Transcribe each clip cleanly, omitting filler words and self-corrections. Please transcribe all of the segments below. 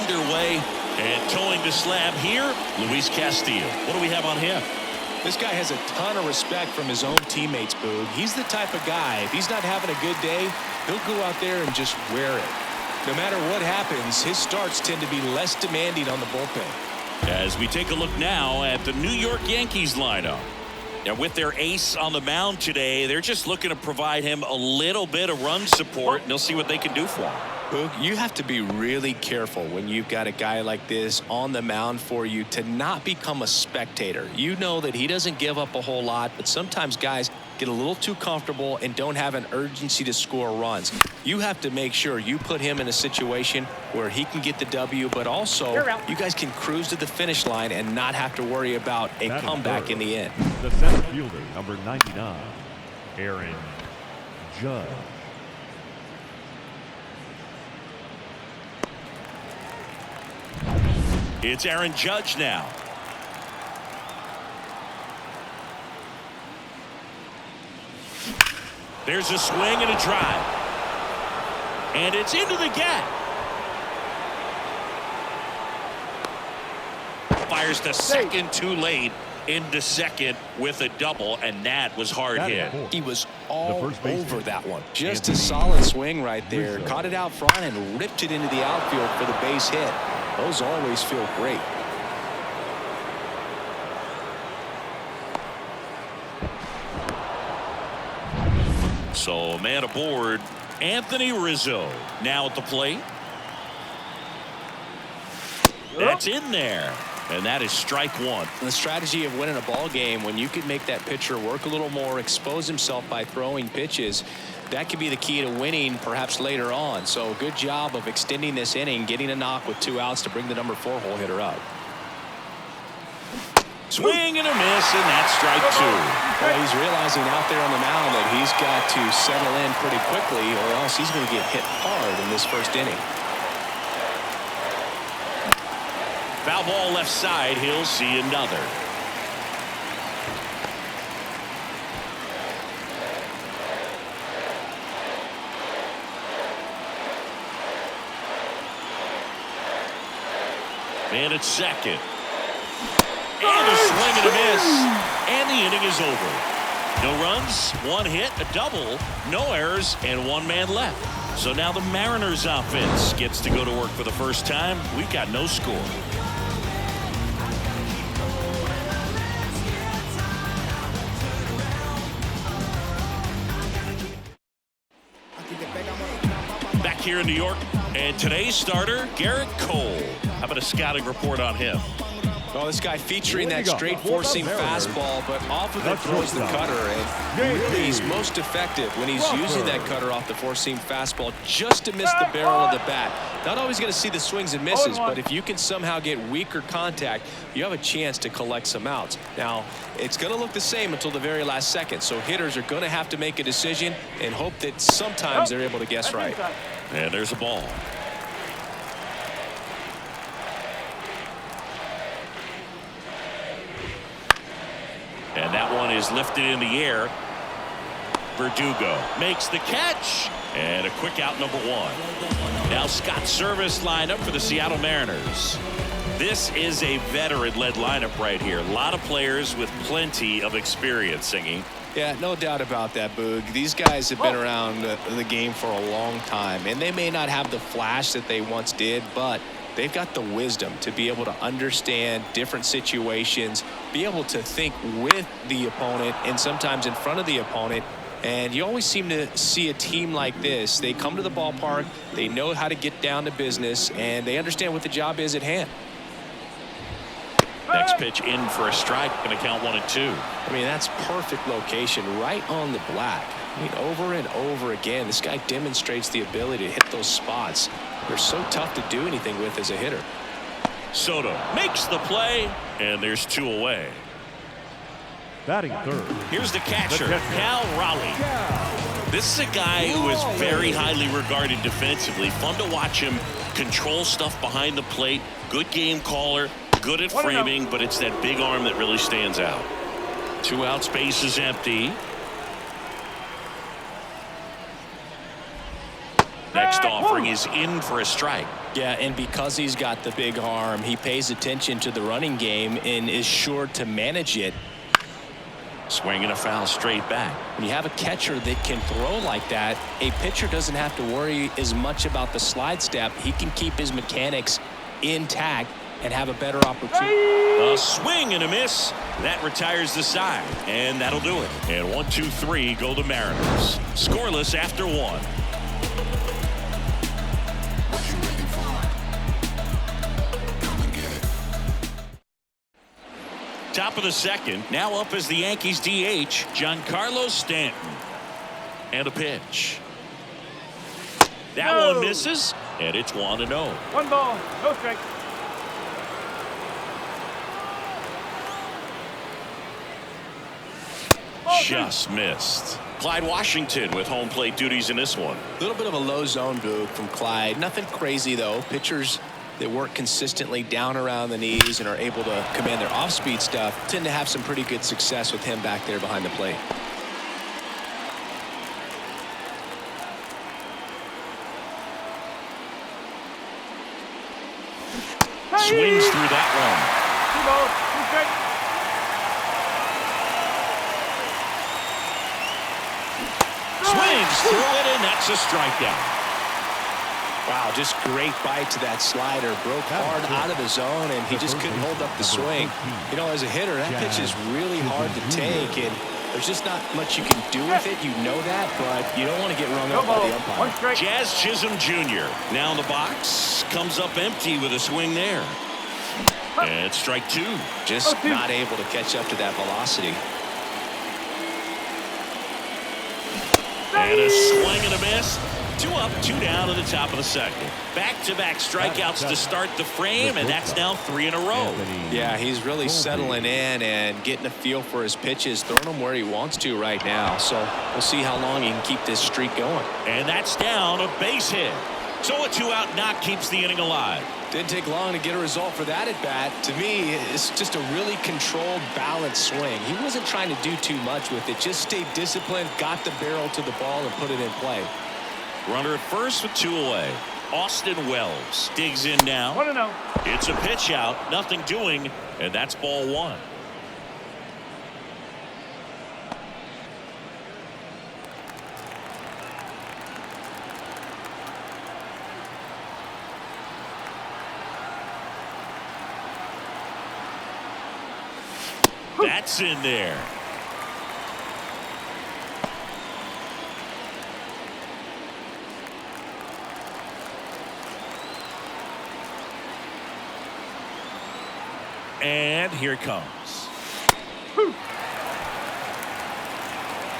underway. And towing the slab here, Luis Castillo. What do we have on him? This guy has a ton of respect from his own teammates, Boog. He's the type of guy, if he's not having a good day, he'll go out there and just wear it. No matter what happens, his starts tend to be less demanding on the bullpen. As we take a look now at the New York Yankees lineup. Now, with their ace on the mound today, they're just looking to provide him a little bit of run support, and they'll see what they can do for him. Boog, you have to be really careful when you've got a guy like this on the mound for you to not become a spectator. You know that he doesn't give up a whole lot, but sometimes guys get a little too comfortable and don't have an urgency to score runs. You have to make sure you put him in a situation where he can get the W, but also you guys can cruise to the finish line and not have to worry about a comeback in the end. The center fielder, number 99, Aaron Judge. It's Aaron Judge now. There's a swing and a drive. And it's into the gap. Fires to second too late. Into second with a double, and that was hard hit. He was all over that one. Just a solid swing right there. Caught it out front and ripped it into the outfield for the base hit. Those always feel great. So, man aboard, Anthony Rizzo now at the plate. That's in there. And that is strike one. The strategy of winning a ball game, when you can make that pitcher work a little more, expose himself by throwing pitches, that could be the key to winning perhaps later on. So good job of extending this inning, getting a knock with 2 outs to bring the number 4 hole hitter up. Swing and a miss, and that's strike two. Well, he's realizing out there on the mound that he's got to settle in pretty quickly, or else he's going to get hit hard in this first inning. Foul ball left side. He'll see another. And it's second. And a swing and a miss. And the inning is over. No runs, 1 hit, a double, no errors, and 1 man left. So now the Mariners offense gets to go to work for the first time. We've got no score. Back here in New York, and today's starter, Garrett Cole. How about a scouting report on him? Well, this guy featuring that straight four-seam fastball, but off of it throws the cutter, and really he's most effective when he's using that cutter off the four-seam fastball just to miss the barrel of the bat. Not always going to see the swings and misses, but if you can somehow get weaker contact, you have a chance to collect some outs. Now, it's going to look the same until the very last second, so hitters are going to have to make a decision and hope that sometimes they're able to guess right. And there's a ball. And that one is lifted in the air. Verdugo makes the catch. And a quick out, number 1. Now Scott Service lined up for the Seattle Mariners. This is a veteran-led lineup right here. A lot of players with plenty of experience, Singing. Yeah, no doubt about that, Boog. These guys have been around the game for a long time, and they may not have the flash that they once did, but they've got the wisdom to be able to understand different situations, be able to think with the opponent and sometimes in front of the opponent. And you always seem to see a team like this. They come to the ballpark, they know how to get down to business, and they understand what the job is at hand. Next pitch in for a strike, going to count 1 and 2. I mean, that's perfect location right on the black. I mean, over and over again, this guy demonstrates the ability to hit those spots. They're so tough to do anything with as a hitter. Soto makes the play, and there's 2 away. Batting third. Here's the catcher, Cal Raleigh. This is a guy who is very highly regarded defensively. Fun to watch him control stuff behind the plate. Good game caller, good at framing, but it's that big arm that really stands out. 2 out, space is empty. Next offering swing is in for a strike. Yeah, and because he's got the big arm, he pays attention to the running game and is sure to manage it. Swing and a foul straight back. When you have a catcher that can throw like that, a pitcher doesn't have to worry as much about the slide step. He can keep his mechanics intact and have a better opportunity. A swing and a miss. That retires the side, and that'll do it. And 1-2-3 go the Mariners. Scoreless after one. Top of the second. Now up as the Yankees DH, Giancarlo Stanton. And a pitch. That one misses, and it's 1-0. 1 ball, no strike. Just missed. Clyde Washington with home plate duties in this one. A little bit of a low zone move from Clyde. Nothing crazy, though. Pitchers that work consistently down around the knees and are able to command their off-speed stuff tend to have some pretty good success with him back there behind the plate. Swings through that one. 2 balls, 2 strikes. Swings through it, and that's a strikeout. Wow, just great bite to that slider. Broke hard out of the zone, and he just couldn't hold up the swing. You know, as a hitter, that pitch is really hard to take, and there's just not much you can do with it. You know that, but you don't want to get rung up by the umpire. 1 strike. Jazz Chisholm Jr. now in the box. Comes up empty with a swing there. And strike 2. Just not able to catch up to that velocity. And a swing and a miss. 2 up, 2 down to the top of the second. Back-to-back strikeouts to start the frame, and that's now 3 in a row. Yeah, he's really settling in and getting a feel for his pitches, throwing them where he wants to right now. So we'll see how long he can keep this streak going. And that's down, a base hit. So a 2-out knock keeps the inning alive. Didn't take long to get a result for that at bat. To me, it's just a really controlled, balanced swing. He wasn't trying to do too much with it. Just stayed disciplined, got the barrel to the ball, and put it in play. Runner at first with 2 away. Austin Wells digs in now. 1-0. It's a pitch out, nothing doing, and that's ball 1. That's in there. And here it comes.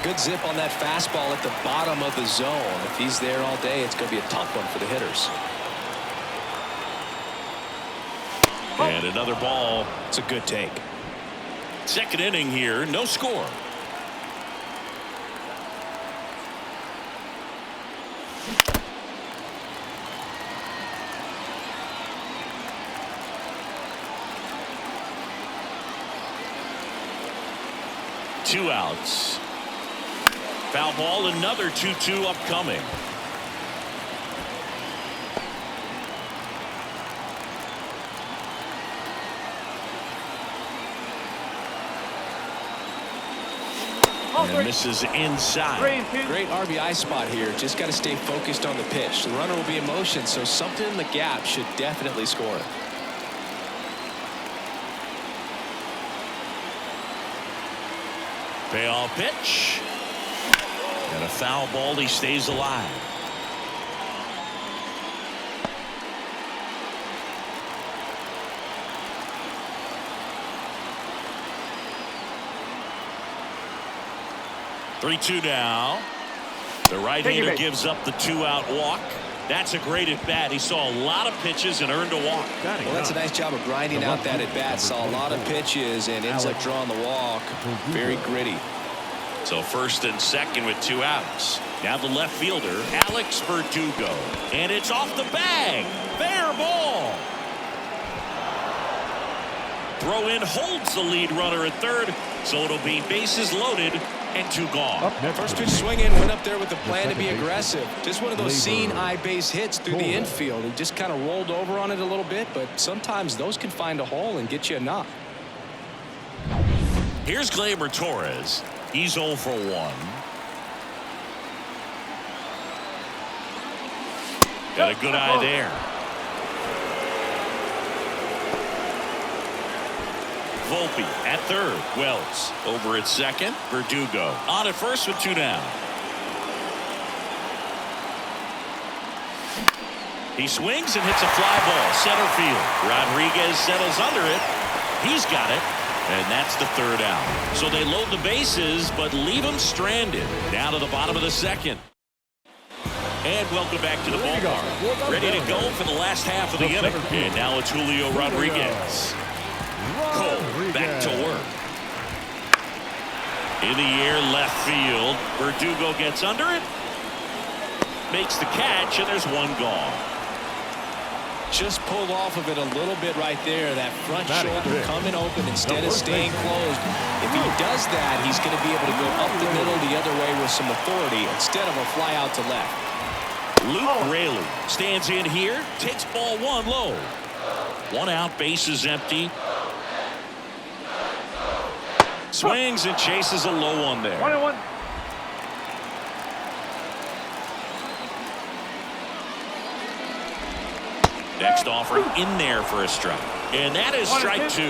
Good zip on that fastball at the bottom of the zone. If he's there all day, it's going to be a tough one for the hitters. And another ball. It's a good take. Second inning here, no score. Two outs. Foul ball, another 2-2 upcoming. And misses inside. Great RBI spot here. Just got to stay focused on the pitch. The runner will be in motion, so something in the gap should definitely score. Payoff pitch. And a foul ball. He stays alive. Three-two now. The right-hander gives up the 2-out walk. That's a great at-bat. He saw a lot of pitches and earned a walk. Well, that's a nice job of grinding out that at-bat. Saw a lot of pitches and ends up drawing the walk. Very gritty. So first and second with 2 outs. Now the left fielder, Alex Verdugo. And it's off the bag. Fair ball. Throw in holds the lead runner at third. So it'll be bases loaded And 2 gone. Up next, First pitch swinging, went up there with the plan to be aggressive. Just one of those seeing eye base hits through the infield. He just kind of rolled over on it a little bit, but sometimes those can find a hole and get you a knock. Here's Gleyber Torres. He's 0 for 1. Got a good eye there. Volpe at third. Wells over at second. Verdugo on at first with 2 down. He swings and hits a fly ball center field. Rodriguez settles under it. He's got it. And that's the 3rd out. So they load the bases but leave him stranded. Down to the bottom of the 2nd. And welcome back to the ballpark. Ready to go for the last half of the inning. And now it's Julio Rodriguez. Cole back to work. In the air, left field. Verdugo gets under it. Makes the catch, and there's 1 gone. Just pulled off of it a little bit right there. That front shoulder coming open instead of staying closed. If he does that, he's going to be able to go up the middle the other way with some authority instead of a fly out to left. Luke Raley stands in here, takes ball 1 low. 1 out, bases empty. Swings and chases a low one there. 1-1. Next offering in there for a strike. And that is strike 2.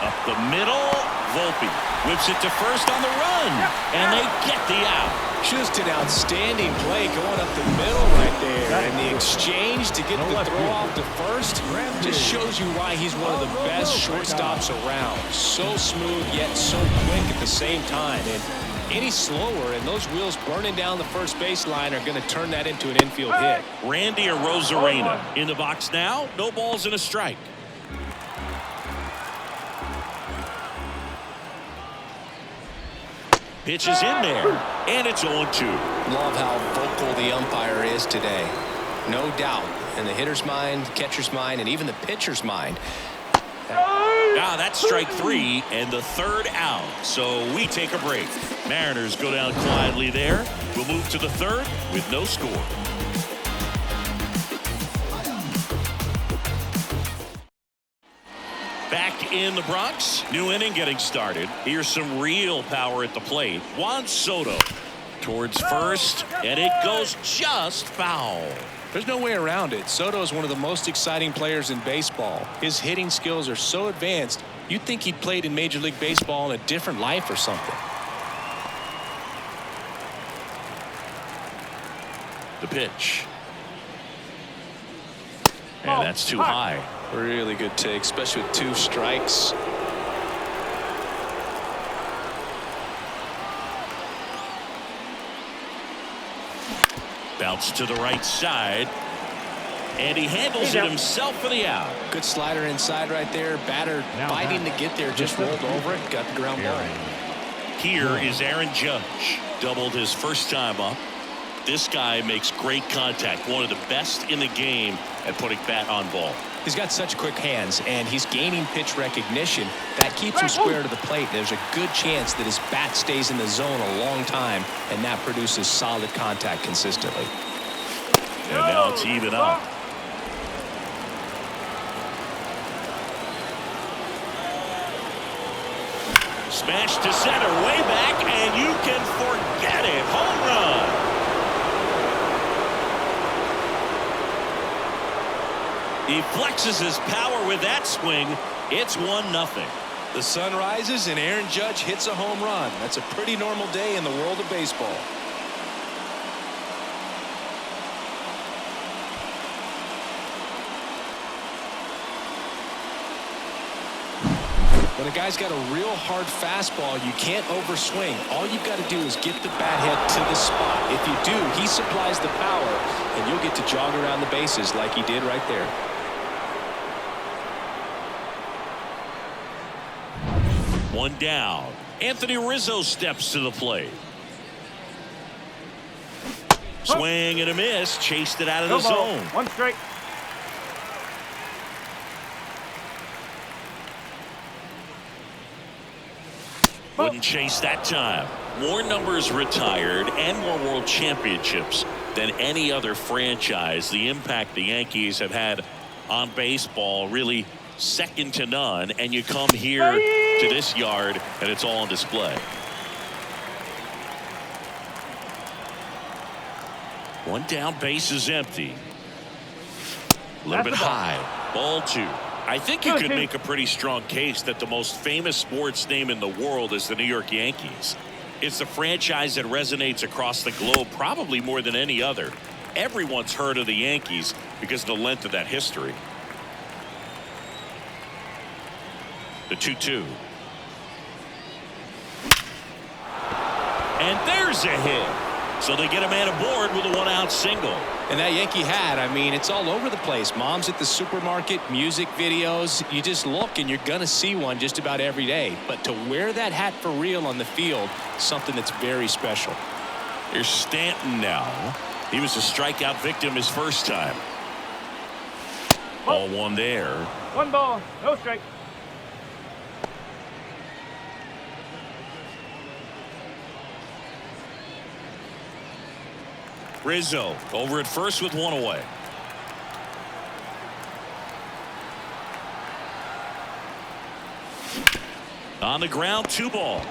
Up the middle, Volpe whips it to first on the run, and they get the out. Just an outstanding play going up the middle right there, and the exchange to get the throw off to first just shows you why he's one of the best shortstops around. So smooth yet so quick at the same time, and any slower and those wheels burning down the first baseline are going to turn that into an infield hit. Randy Arozarena in the box now. No balls and a strike. Pitch is in there, and it's 0-2. Love how vocal the umpire is today. No doubt. In the hitter's mind, catcher's mind, and even the pitcher's mind. Ah, that's strike 3 and the 3rd out. So we take a break. Mariners go down quietly there. We'll move to the 3rd with no score. Back in the Bronx, new inning getting started. Here's some real power at the plate. Juan Soto towards first, and it goes just foul. There's no way around it. Soto is one of the most exciting players in baseball. His hitting skills are so advanced, you'd think he'd played in Major League Baseball in a different life or something. The pitch. And that's too high. Really good take, especially with 2 strikes. Bounce to the right side. And he handles it himself for the out. Good slider inside right there. Batter fighting to get there, just rolled over it, got the ground ball. Here is Aaron Judge. Doubled his first time up. This guy makes great contact. One of the best in the game at putting bat on ball. He's got such quick hands, and he's gaining pitch recognition. That keeps him square to the plate. There's a good chance that his bat stays in the zone a long time, and that produces solid contact consistently. And now it's even up. Smash to center, way back, and you can forget it. Home run. He flexes his power with that swing. It's 1-0. The sun rises and Aaron Judge hits a home run. That's a pretty normal day in the world of baseball. When a guy's got a real hard fastball, you can't overswing. All you've got to do is get the bat head to the spot. If you do, he supplies the power, and you'll get to jog around the bases like he did right there. One down. Anthony Rizzo steps to the plate. Swing and a miss. Chased it out of the zone. 1 strike. Wouldn't chase that time. More numbers retired and more world championships than any other franchise. The impact the Yankees have had on baseball really second to none. And you come here to this yard and it's all on display. One down, base is empty. A little bit high. Ball 2. I think you could make a pretty strong case that the most famous sports name in the world is the New York Yankees. It's a franchise that resonates across the globe probably more than any other. Everyone's heard of the Yankees because of the length of that history. The 2-2. And there's a hit. So they get a man aboard with a one-out single. And that Yankee hat, I mean, it's all over the place. Moms at the supermarket, music videos. You just look and you're going to see one just about every day. But to wear that hat for real on the field, something that's very special. Here's Stanton now. He was a strikeout victim his first time. Ball 1 there. 1 ball, no strike. Rizzo over at first with 1 away. On the ground, 2 ball.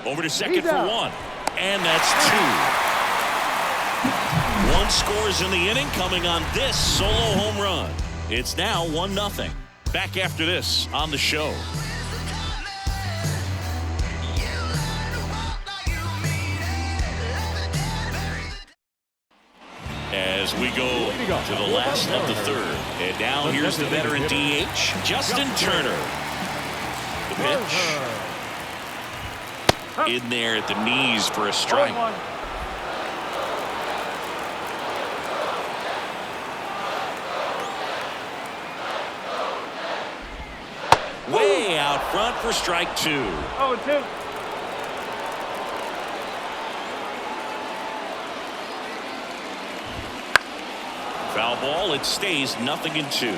Over to second for 1. And that's 2. 1 scores in the inning coming on this solo home run. It's now 1-0. Back after this on the show. As we go to the last of the 3rd. And now here's the veteran DH, Justin Turner. The pitch. In there at the knees for a strike. Way out front for strike 2. 0-2. Foul ball. It stays 0-2.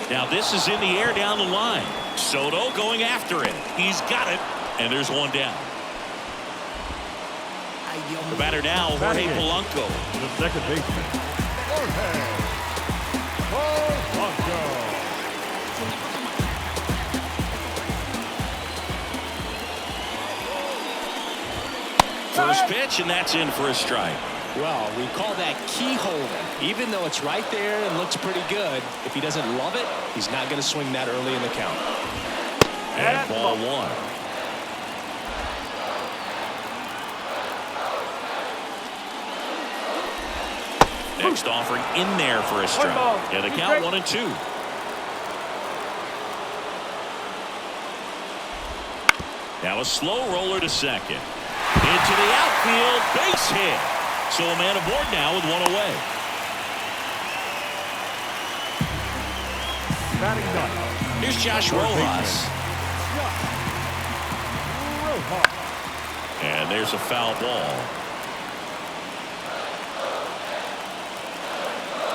Now this is in the air down the line. Soto going after it. He's got it. And there's 1 down. The batter now, Jorge Polanco. The second baseman, Jorge Polanco. First pitch, and that's in for a strike. Well, we call that keyhole. Even though it's right there and looks pretty good, if he doesn't love it, he's not going to swing that early in the count. And ball 1. Next offering in there for a strike. And the count 1-2. Now a slow roller to second. Into the outfield, base hit. So a man aboard now with 1 away. Here's Josh Rojas. And there's a foul ball.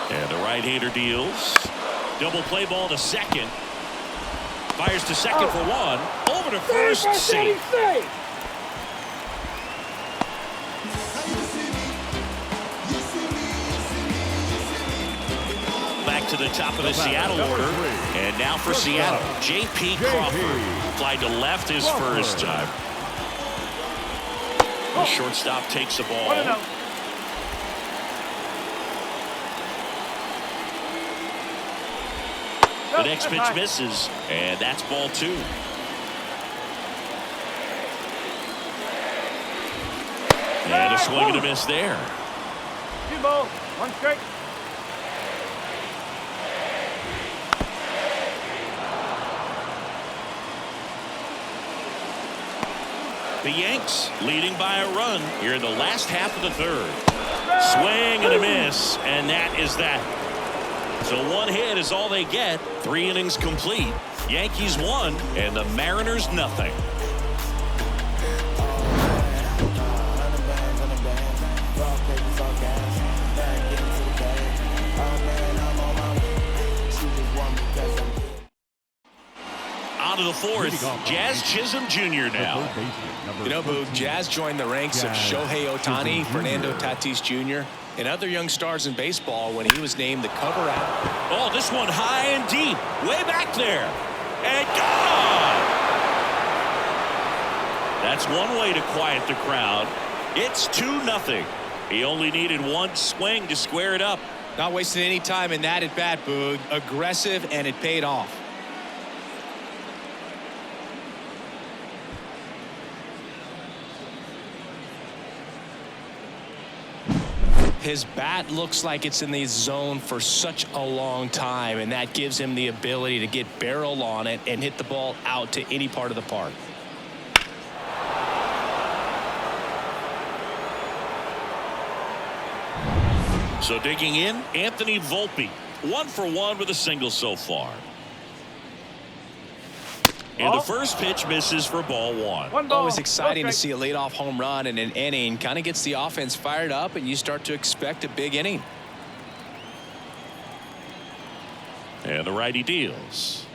And the right-hander deals. Double play ball to second. Fires to second for 1. Over to first, safe. Back to the top of the Seattle order. And now for Seattle, J.P. Crawford. Fly to left his first time. The shortstop takes the ball. The next pitch misses, and that's ball 2. And a swing and a miss there. 2 balls, 1 strike. The Yanks leading by a run here in the last half of the 3rd. Swing and a miss, and that is that. So 1 hit is all they get. 3 innings complete. Yankees 1 and the Mariners nothing. Oh man. Bottom of the fourth, Jazz Chisholm Jr. now. You know, Boog, Jazz joined the ranks of Shohei Ohtani, Fernando Tatis Jr., and other young stars in baseball when he was named the cover athlete. Oh, this one high and deep, way back there, and gone! That's one way to quiet the crowd. It's 2-0. He only needed one swing to square it up. Not wasting any time in that at bat, Boog. Aggressive, and it paid off. His bat looks like it's in the zone for such a long time, and that gives him the ability to get barrel on it and hit the ball out to any part of the park. So digging in, Anthony Volpe, 1 for 1 with a single so far. And the first pitch misses for ball one. Always exciting to see a leadoff home run in an inning. Kind of gets the offense fired up, and you start to expect a big inning. And the righty deals.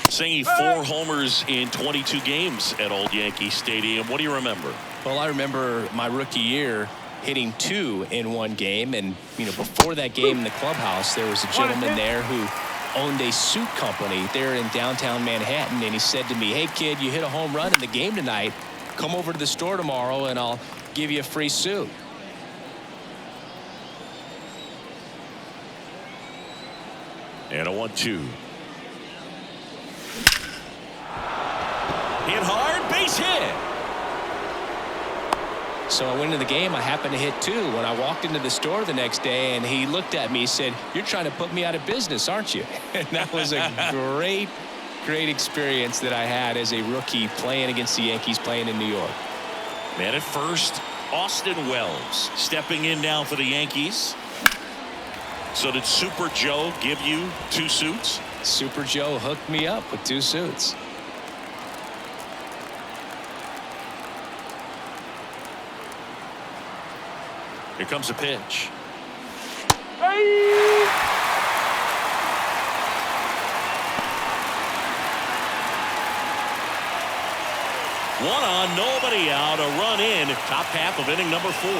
Singing 4 homers in 22 games at Old Yankee Stadium. What do you remember? Well, I remember my rookie year hitting 2 in one game, and before that game in the clubhouse, there was a gentleman there who owned a suit company there in downtown Manhattan, and he said to me, "Hey kid, you hit a home run in the game tonight. Come over to the store tomorrow and I'll give you a free suit." And a 1-2. Hit hard, base hit. So I went into the game. I happened to hit 2 when I walked into the store the next day, and he looked at me and said, "You're trying to put me out of business, aren't you?" And that was a great experience that I had as a rookie playing against the Yankees, playing in New York. Man at first, Austin Wells stepping in now for the Yankees. So did Super Joe give you 2 suits? Super Joe hooked me up with 2 suits. Here comes a pitch. Hey! One on, nobody out, a run in, top half of inning number 4.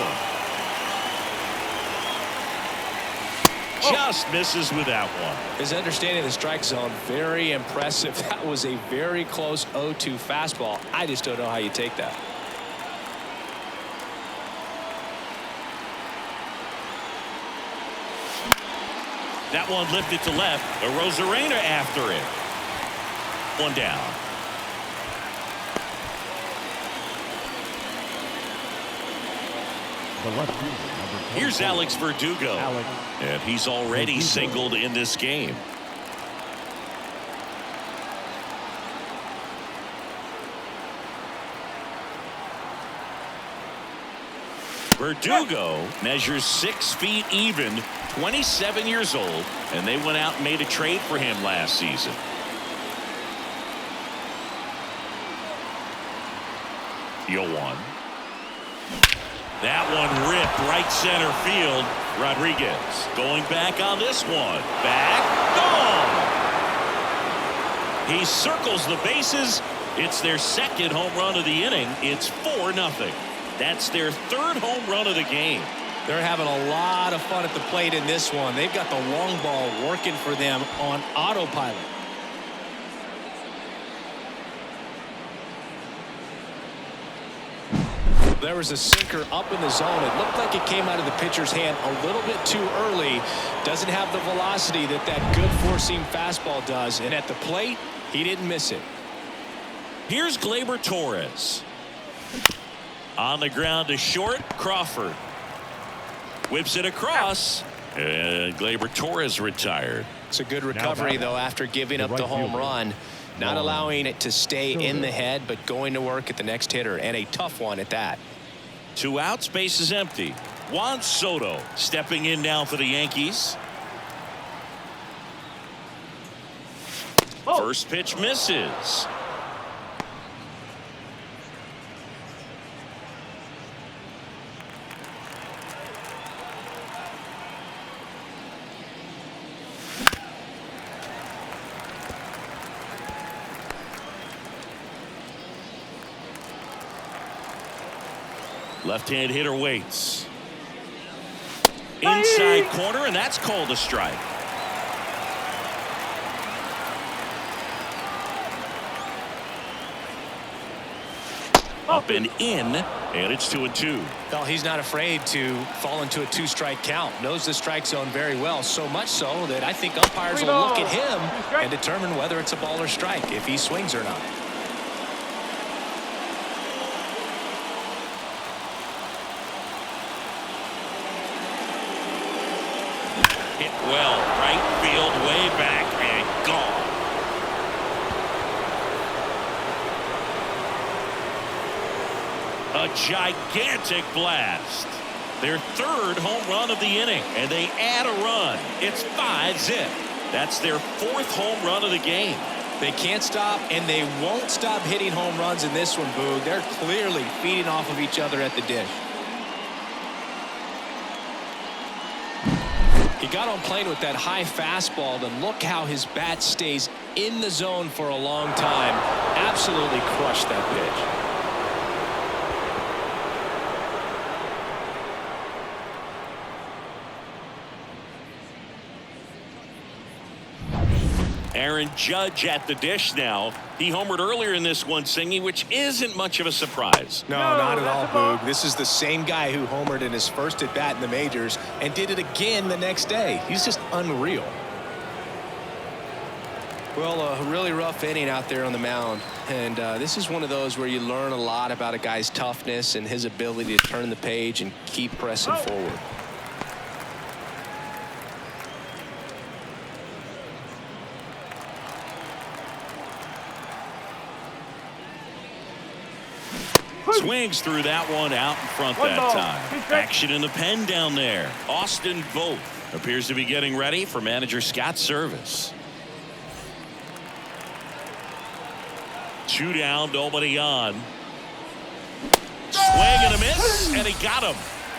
Just misses with that one. His understanding of the strike zone, very impressive. That was a very close 0-2 fastball. I just don't know how you take that. That one lifted to left. A Rosarena after it. One down. Here's Alex Verdugo. And he's already singled in this game. Verdugo measures 6 feet even, 27 years old, and they went out and made a trade for him last season. Yo one. That one ripped right center field. Rodriguez going back on this one. Back, gone. He circles the bases. It's their second home run of the inning. It's 4-0. That's their 3rd home run of the game. They're having a lot of fun at the plate in this one. They've got the long ball working for them on autopilot. There was a sinker up in the zone. It looked like it came out of the pitcher's hand a little bit too early. Doesn't have the velocity that good four-seam fastball does. And at the plate, he didn't miss it. Here's Gleyber Torres. On the ground to short, Crawford. Whips it across, and Gleyber Torres retired. It's a good recovery, though, after giving up the home run. Not allowing it to stay in the head, but going to work at the next hitter, and a tough one at that. 2 outs, base is empty. Juan Soto stepping in now for the Yankees. First pitch misses. Left-hand hitter waits. Inside corner, and that's called a strike. Up and in, and it's 2-2. Well, he's not afraid to fall into a two-strike count. Knows the strike zone very well, so much so that I think umpires will look at him and determine whether it's a ball or strike, if he swings or not. Hit well, right field, way back, and gone. A gigantic blast. Their third home run of the inning, and they add a run. It's 5-zip. That's their fourth home run of the game. They can't stop, and they won't stop hitting home runs in this one, Boog. They're clearly feeding off of each other at the dish. He got on plane with that high fastball, and look how his bat stays in the zone for a long time. Absolutely crushed that pitch. Aaron Judge at the dish now. He homered earlier in this one, Singy, which isn't much of a surprise. No, not at all, Boog. This is the same guy who homered in his first at-bat in the majors and did it again the next day. He's just unreal. Well, a really rough inning out there on the mound. And this is one of those where you learn a lot about a guy's toughness and his ability to turn the page and keep pressing forward. Swings through that one out in front that time. Action in the pen down there. Austin Vogt appears to be getting ready for manager Scott Service. 2 down, nobody on. Swing and a miss, and he got him.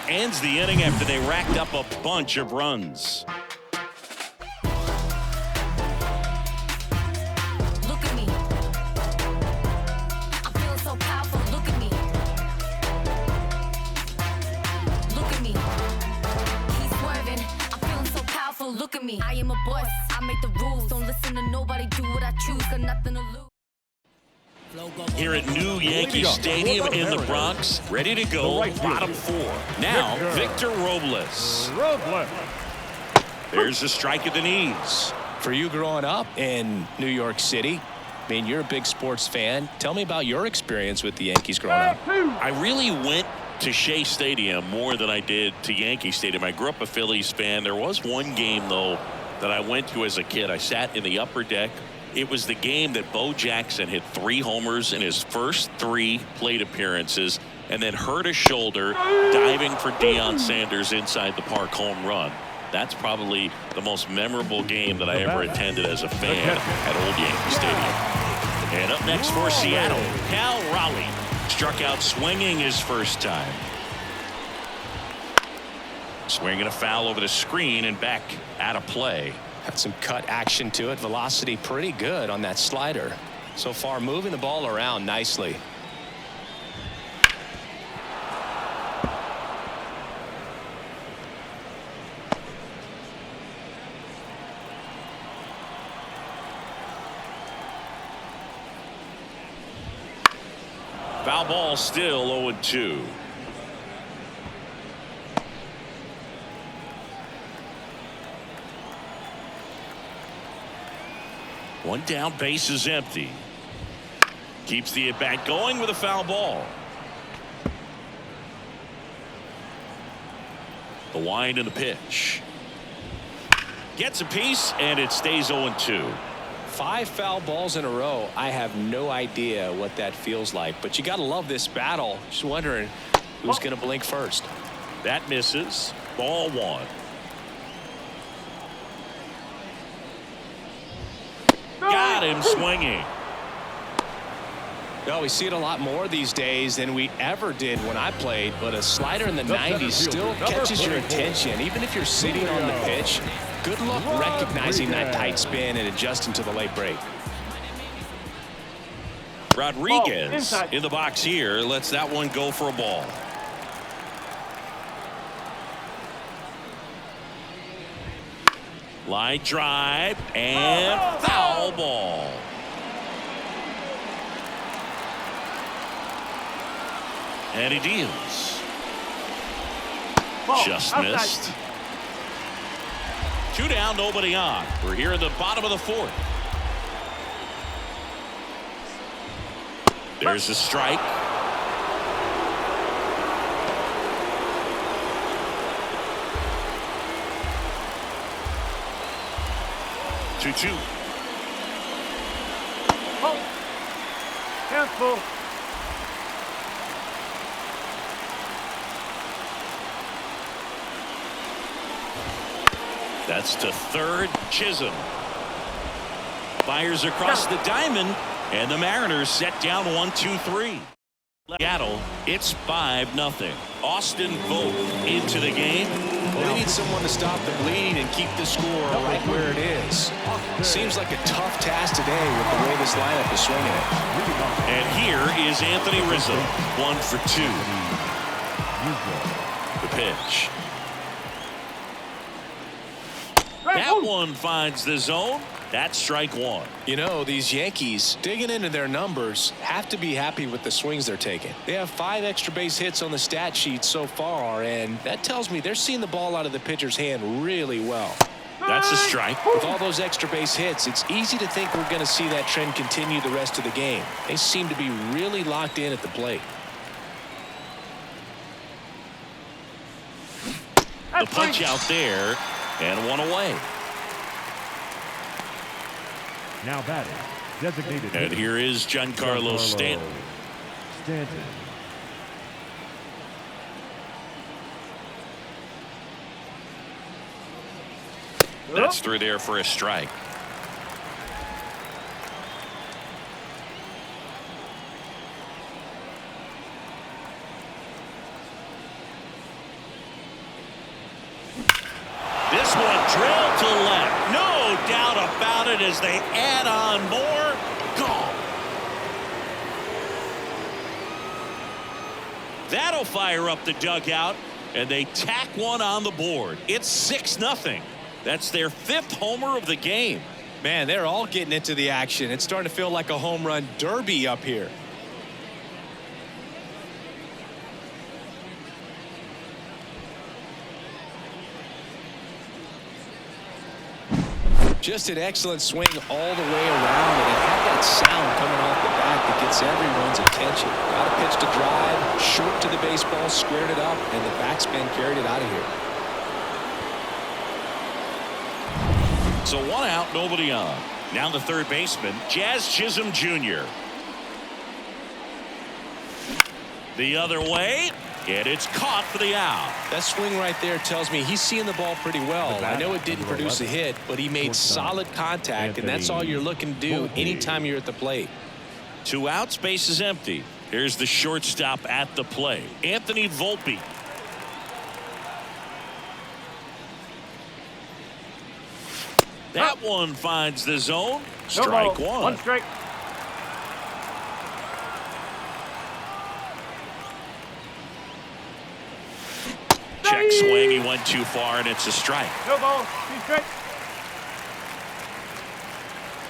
Ends the inning after they racked up a bunch of runs. Look at me, I am a boss. I make the rules. Don't listen to nobody. Do what I choose. Got nothing to lose. Here at New Yankee Stadium in the Bronx, ready to go, bottom 4. Now, Victor Robles. There's a strike at the knees. For you growing up in New York City, I mean, you're a big sports fan. Tell me about your experience with the Yankees growing up. I really went to Shea Stadium more than I did to Yankee Stadium. I grew up a Phillies fan. There was one game, though, that I went to as a kid. I sat in the upper deck. It was the game that Bo Jackson hit 3 homers in his first 3 plate appearances and then hurt his shoulder diving for Deion Sanders inside the park home run. That's probably the most memorable game that I ever attended as a fan at Old Yankee Stadium. And up next for Seattle, Cal Raleigh. Struck out swinging his first time. Swinging a foul over the screen and back out of play. Had some cut action to it. Velocity pretty good on that slider. So far moving the ball around nicely. Foul ball, still 0-2. One down, base is empty. Keeps the at bat going with a foul ball. The wind and the pitch. Gets a piece, and it stays 0-2. 5 foul balls in a row. I have no idea what that feels like, but you got to love this battle. Just wondering who's going to blink first. That misses. Ball 1. Got him swinging. No, we see it a lot more these days than we ever did when I played, but a slider in the 90s still catches your attention, even if you're sitting on the pitch. Good luck recognizing that tight spin and adjusting to the late break. Rodriguez in the box here lets that one go for a ball. Line drive and foul ball. And he deals. Just missed. 2 down, nobody on. We're here in the bottom of the 4th. There's a strike. Two. Oh. Hands full. That's to third. Chisholm fires across the diamond, and the Mariners set down 1-2-3. Seattle, it's 5-0. Austin Vogt into the game. Well, they need someone to stop the bleeding and keep the score right where it is. Seems like a tough task today with the way this lineup is swinging it. And here is Anthony Rizzo, 1 for 2. The pitch. That one finds the zone. That's strike 1. You know, these Yankees, digging into their numbers, have to be happy with the swings they're taking. They have 5 extra base hits on the stat sheet so far, and that tells me they're seeing the ball out of the pitcher's hand really well. That's a strike. With all those extra base hits, it's easy to think we're going to see that trend continue the rest of the game. They seem to be really locked in at the plate. The punch out there, and 1 away. Now batting, designated. And here is Giancarlo Stanton. That's through there for a strike. This one drilled to left. No doubt about it as they add on more. Gone. That'll fire up the dugout, and they tack one on the board. It's 6-0. That's their 5th homer of the game. Man, they're all getting into the action. It's starting to feel like a home run derby up here. Just an excellent swing all the way around, and it had that sound coming off the bat that gets everyone's attention. Got a pitch to drive, short to the baseball, squared it up, and the backspin carried it out of here. So 1 out, nobody on. Now the third baseman, Jazz Chisholm Jr. The other way, and it's caught for the out. That swing right there tells me he's seeing the ball pretty well. I know it didn't produce a hit, but he made solid contact, and that's all you're looking to do anytime you're at the plate. 2 outs, base is empty. Here's the shortstop at the plate, Anthony Volpe. That one finds the zone. Strike 1. 1 strike. Check swing. He went too far, and it's a strike. No ball. 2 strikes.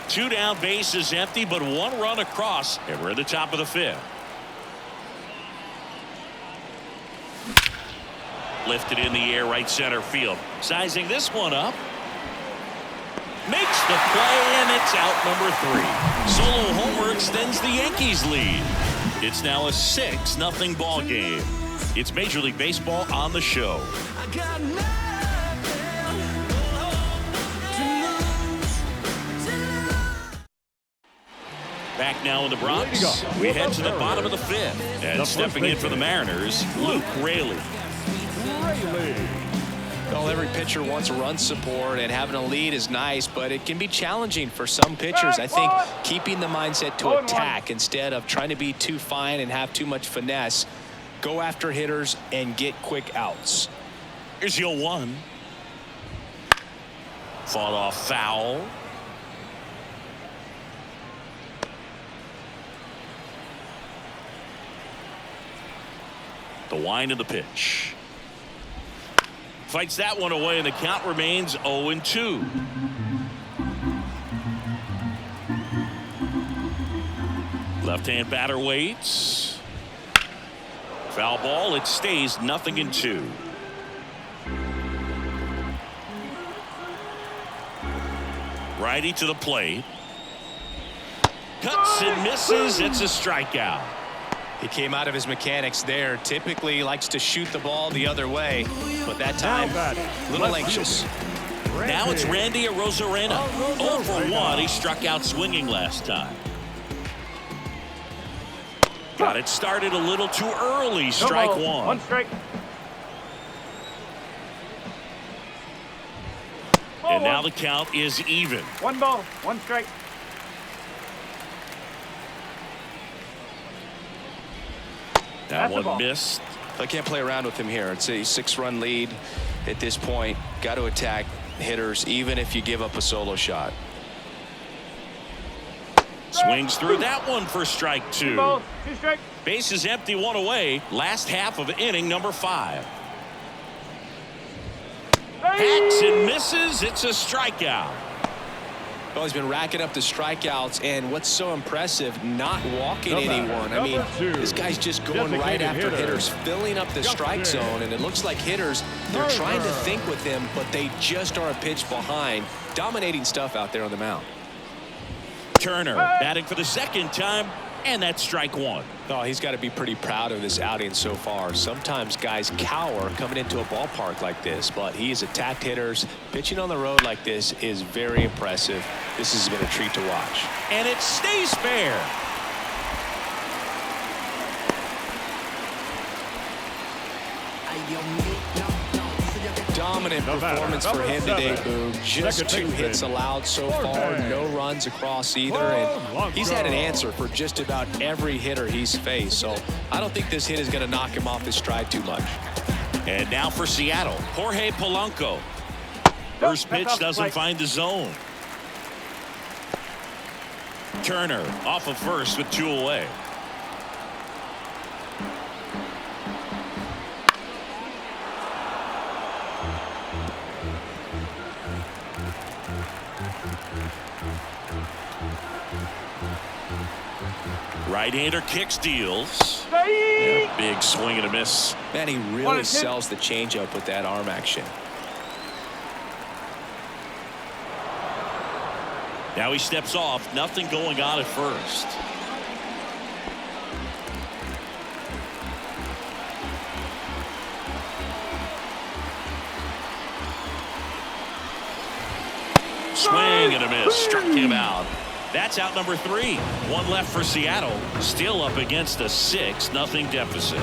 2 down, base is empty, but 1 run across, and we're at the top of the 5th. Lifted in the air, right center field. Sizing this one up. Makes the play, and it's out number 3. Solo homer extends the Yankees lead. It's now a 6-0 ball game. It's Major League Baseball on the show. Back now in the Bronx, we head to the bottom of the 5th. And stepping in for the Mariners, Luke Raley. Well, every pitcher wants run support, and having a lead is nice, but it can be challenging for some pitchers. I think keeping the mindset to attack instead of trying to be too fine and have too much finesse. Go after hitters and get quick outs. Here's your 1. Fought off foul. The wind of the pitch. fights that one away, and the count remains 0-2. Left-hand batter waits. Foul ball. It stays 0-2. Righty to the plate. Cuts and misses. It's a strikeout. He came out of his mechanics there. Typically likes to shoot the ball the other way, but that time a little anxious. Now it's Randy Arozarena. 0 for 1. He struck out swinging last time. Got it started a little too early. Strike one. One strike. And now the count is even. 1 ball, 1 strike. That one missed. I can't play around with him here. It's a 6-run lead at this point. Got to attack hitters even if you give up a solo shot. Swings through that one for strike 2. 2 balls, 2 strikes. Base is empty, 1 away. Last half of inning number 5. Hacks and misses. It's a strikeout. Well, he's been racking up the strikeouts, and what's so impressive, not walking anyone. I mean, this guy's just going right after hitters, filling up the strike zone, and it looks like hitters, they're trying to think with him, but they just are a pitch behind. Dominating stuff out there on the mound. Turner batting for the second time, and that's strike 1. Oh, he's got to be pretty proud of this outing so far. Sometimes guys cower coming into a ballpark like this, but he has attacked hitters. Pitching on the road like this is very impressive. This has been a treat to watch. And it stays fair. Dominant performance for him today, Boog. Just 2 hits allowed so far, no runs across either, and he's had an answer for just about every hitter he's faced, so I don't think this hit is going to knock him off his stride too much. And now for Seattle, Jorge Polanco. First pitch doesn't find the zone. Turner off of first with 2 away. Right-hander kicks, deals. Yeah, big swing and a miss. Man, he really sells the changeup with that arm action. Now he steps off. Nothing going on at first. Swing and a miss. Struck him out. That's out number 3. 1 left for Seattle. Still up against a 6-0 deficit.